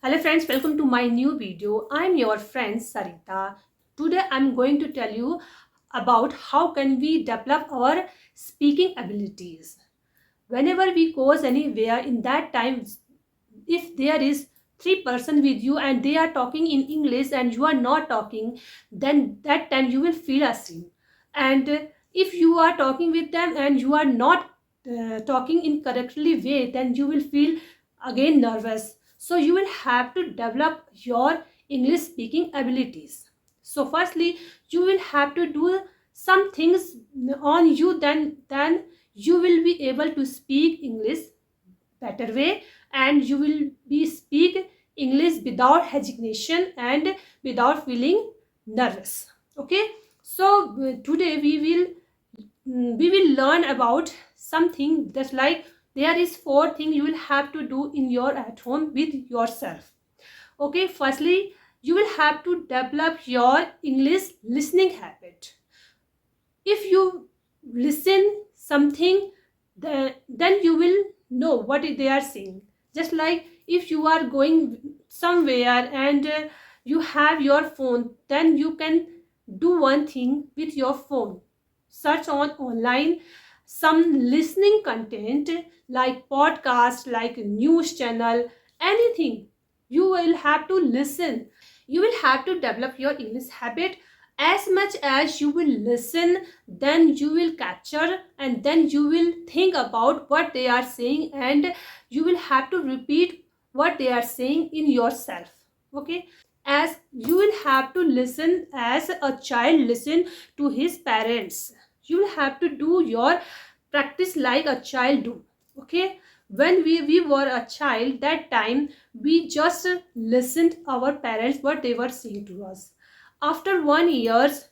Hello friends, welcome to my new video. I'm your friend Sarita. Today I'm going to tell you about how can we develop our speaking abilities. Whenever we goes anywhere in that time, if there is three-person with you and they are talking in English and you are not talking, then that time you will feel ashamed. And if you are talking with them and you are not talking in correctly way, then you will feel again nervous. So you will have to develop your English speaking abilities. So firstly, you will have to do some things on you, then you will be able to speak English better way, and you will be speak English without hesitation and without feeling nervous. Okay, so today we will learn about something that's like there is four things you will have to do in your at home with yourself. Okay, firstly, you will have to develop your English listening habit. If you listen something, then you will know what they are saying. Just like if you are going somewhere and you have your phone, then you can do one thing with your phone. Search on online some listening content like podcast, like news channel, anything. You will have to listen. You will have to develop your English habit. As much as you will listen, then you will capture and then you will think about what they are saying, and you will have to repeat what they are saying in yourself. Okay, as you will have to listen as a child listen to his parents. You will have to do your practice like a child do. Okay, when we were a child, that time we just listened our parents what they were saying to us. After 1 years,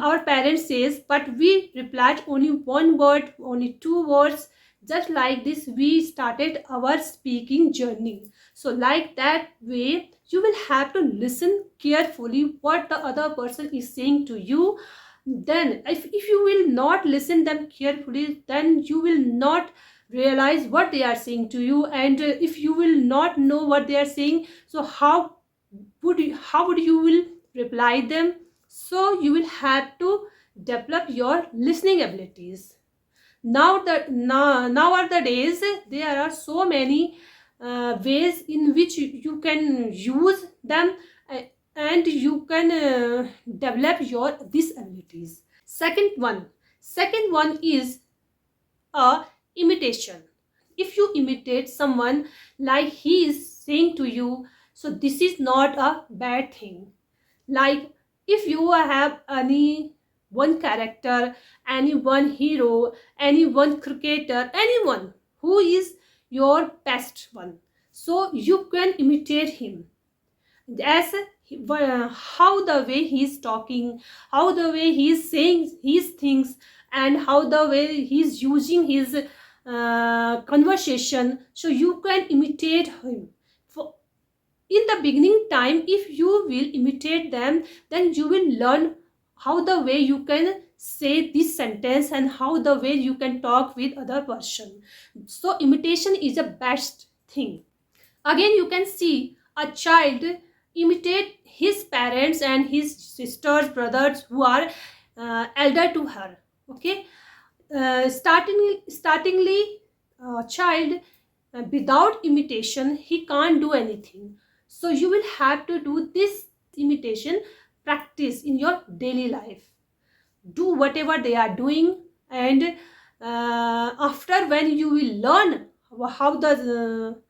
our parents says, but we replied only one word, only two words. Just like this we started our speaking journey. So like that way you will have to listen carefully what the other person is saying to you. Then if you will not listen them carefully, then you will not realize what they are saying to you. And if you will not know what they are saying, so how would you will reply them. So you will have to develop your listening abilities. Nowadays there are so many ways in which you can use them, uh, and you can develop your these abilities. Second one is a imitation. If you imitate someone like he is saying to you, so this is not a bad thing. Like if you have any one character, any one hero, any one cricketer, anyone who is your best one, so you can imitate him. As how the way he is talking, how the way he is saying his things, and how the way he is using his conversation, so you can imitate him. For in the beginning time, if you will imitate them, then you will learn how the way you can say this sentence and how the way you can talk with other person. So imitation is the best thing. Again, you can see a child imitate his parents and his sisters, brothers who are elder to her. Okay, startingly child, without imitation he can't do anything. So you will have to do this imitation practice in your daily life. Do whatever they are doing, and after when you will learn how the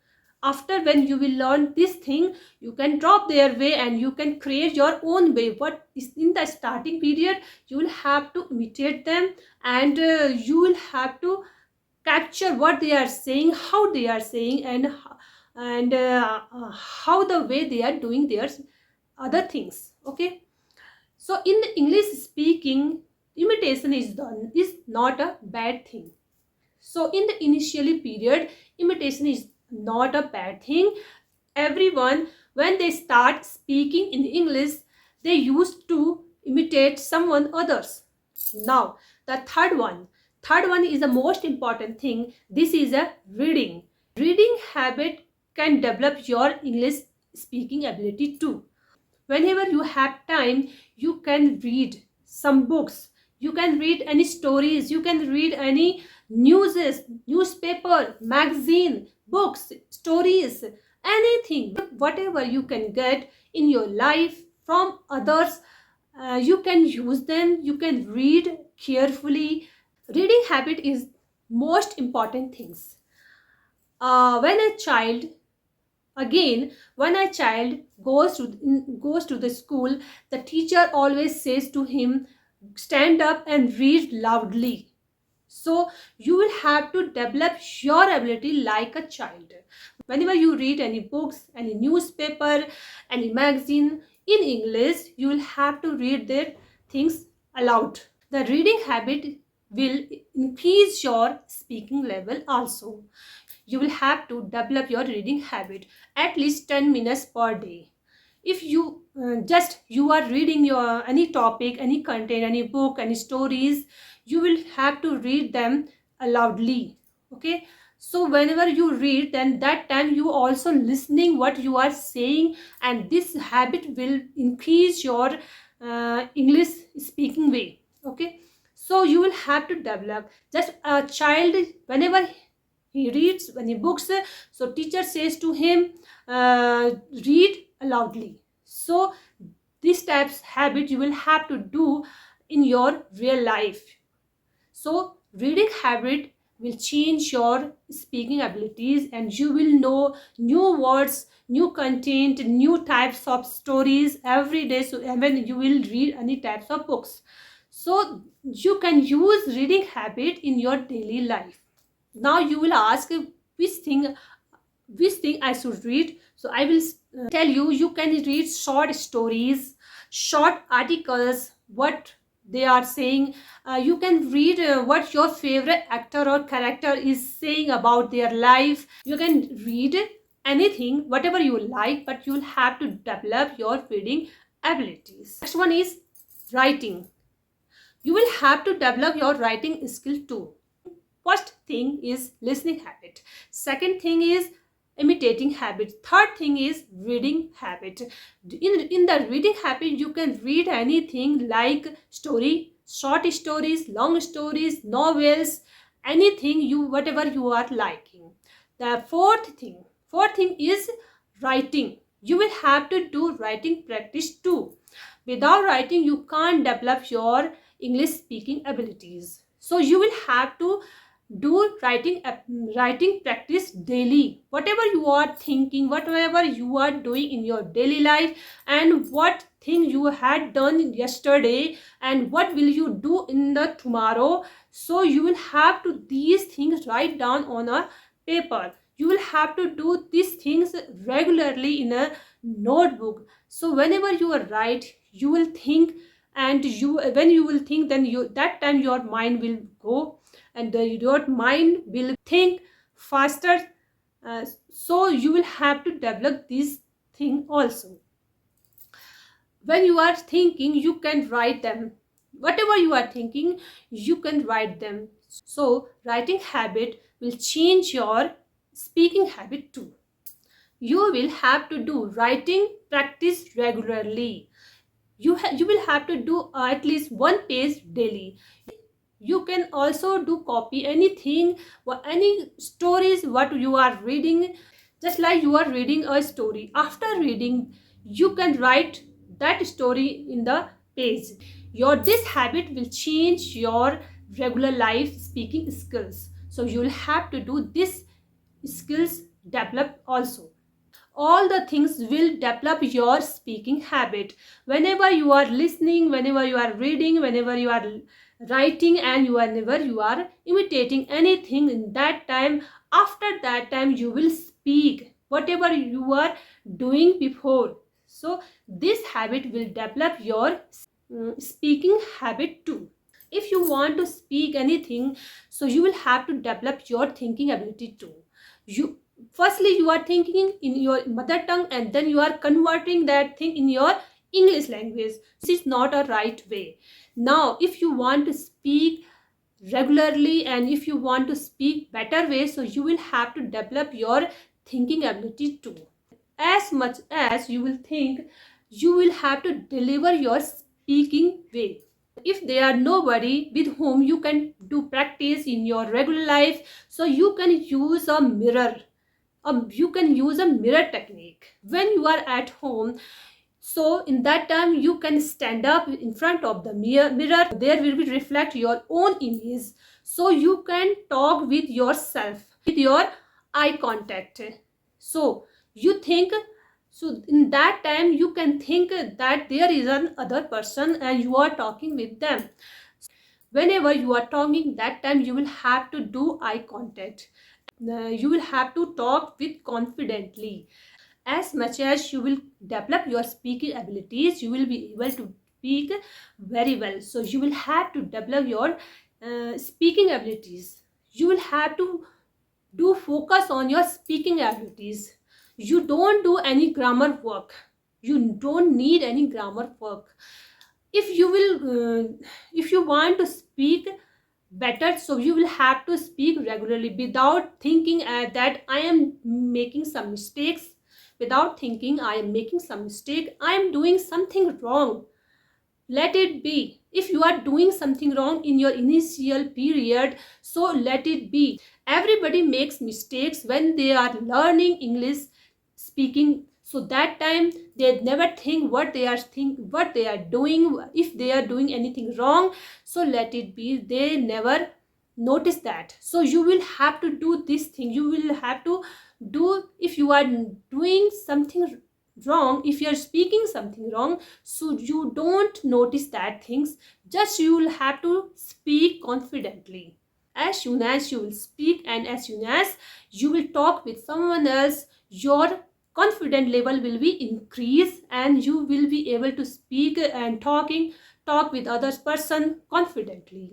after when you will learn this thing, you can drop their way and you can create your own way. But in the starting period you will have to imitate them, and you will have to capture what they are saying, how they are saying, and how the way they are doing their other things. Okay, so in the English speaking, imitation is not a bad thing. So in the initially period, imitation is not a bad thing. Everyone, when they start speaking in English, they used to imitate someone others. Now the third one is the most important thing. This is a reading habit can develop your English speaking ability too. Whenever you have time, you can read some books, you can read any stories, you can read any newspaper, magazine, books, stories, anything, whatever you can get in your life from others. You can use them, you can read carefully. Reading habit is most important things. When a child Again, when a child goes to the school, the teacher always says to him, stand up and read loudly. So you will have to develop your ability like a child. Whenever you read any books, any newspaper, any magazine in English, you will have to read their things aloud. The reading habit will increase your speaking level also. You will have to develop your reading habit at least 10 minutes per day. If you you are reading your any topic, any content, any book, any stories, you will have to read them loudly. Okay, so whenever you read, then that time you also listening what you are saying, and this habit will increase your English speaking way. Okay, so you will have to develop. Just a child, whenever he reads any books, so teacher says to him, read loudly. So these types habit you will have to do in your real life. So reading habit will change your speaking abilities, and you will know new words, new content, new types of stories every day. So when you will read any types of books, so you can use reading habit in your daily life. Now you will ask which thing I should read. So I will tell you, you can read short stories, short articles, what they are saying. You can read what your favorite actor or character is saying about their life. You can read anything, whatever you like, but you will have to develop your reading abilities. Next one is writing. You will have to develop your writing skill too. First thing is listening habit. Second thing is imitating habit. Third thing is reading habit. In the reading habit, you can read anything like story, short stories, long stories, novels, anything whatever you are liking. The fourth thing is writing. You will have to do writing practice too. Without writing, you can't develop your English speaking abilities. So you will have to do writing practice daily. Whatever you are thinking, whatever you are doing in your daily life, and what thing you had done yesterday, and what will you do in the tomorrow, so you will have to these things write down on a paper. You will have to do these things regularly in a notebook. So whenever you are write, you will think, and when you will think, then that time your mind will go, and your mind will think faster. So you will have to develop this thing also. When you are thinking, you can write them. Whatever you are thinking, you can write them. So writing habit will change your speaking habit too. You will have to do writing practice regularly. You will have to do at least one page daily. You can also do copy anything or any stories what you are reading. Just like you are reading a story, after reading, you can write that story in the page. This habit will change your regular life speaking skills. So you will have to do this skills develop also. All the things will develop your speaking habit. Whenever you are listening, whenever you are reading, whenever you are writing, and whenever you are imitating anything, in that time, after that time, you will speak whatever you are doing before. So this habit will develop your speaking habit too. If you want to speak anything, so you will have to develop your thinking ability too. Firstly, you are thinking in your mother tongue, and then you are converting that thing in your English language. This is not a right way. Now, if you want to speak regularly, and if you want to speak better way, so you will have to develop your thinking ability too. As much as you will think, you will have to deliver your speaking way. If there are nobody with whom you can do practice in your regular life, so you can use a mirror. You can use a mirror technique when you are at home. So in that time you can stand up in front of the mirror. There will be reflect your own image, so you can talk with yourself with your eye contact. So you think, so in that time you can think that there is an other person and you are talking with them. Whenever you are talking, that time you will have to do eye contact. You will have to talk with confidently. As much as you will develop your speaking abilities, you will be able to speak very well. So you will have to develop your speaking abilities. You will have to do focus on your speaking abilities. You don't do any grammar work. You don't need any grammar work. If you will if you want to speak better, so you will have to speak regularly without thinking that I am making some mistakes. Without thinking I am making some mistake, I am doing something wrong. Let it be. If you are doing something wrong in your initial period, so let it be. Everybody makes mistakes when they are learning English speaking. So that time they never think what they are doing, if they are doing anything wrong. So let it be. They never notice that. So you will have to do this thing. You will have to do, if you are doing something wrong, if you are speaking something wrong, so you don't notice that things. Just you will have to speak confidently. As soon as you will speak and as soon as you will talk with someone else, your confident level will be increased and you will be able to speak and talk with others person confidently.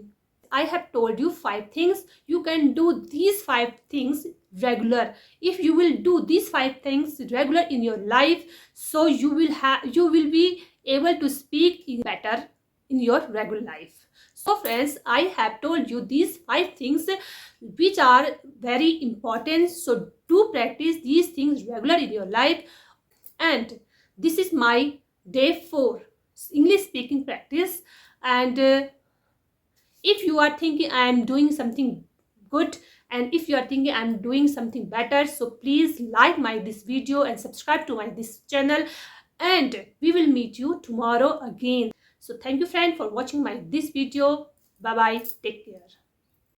I have told you 5 things. You can do these 5 things regular. If you will do these 5 things regular in your life, so you will be able to speak better in your regular life. So friends, I have told you these 5 things which are very important. So do practice these things regular in your life. And this is my day 4 English speaking practice. And if you are thinking I am doing something good, and if you are thinking I'm doing something better, so please like my this video and subscribe to my this channel, and we will meet you tomorrow again. So thank you friend for watching my this video. Bye bye, take care.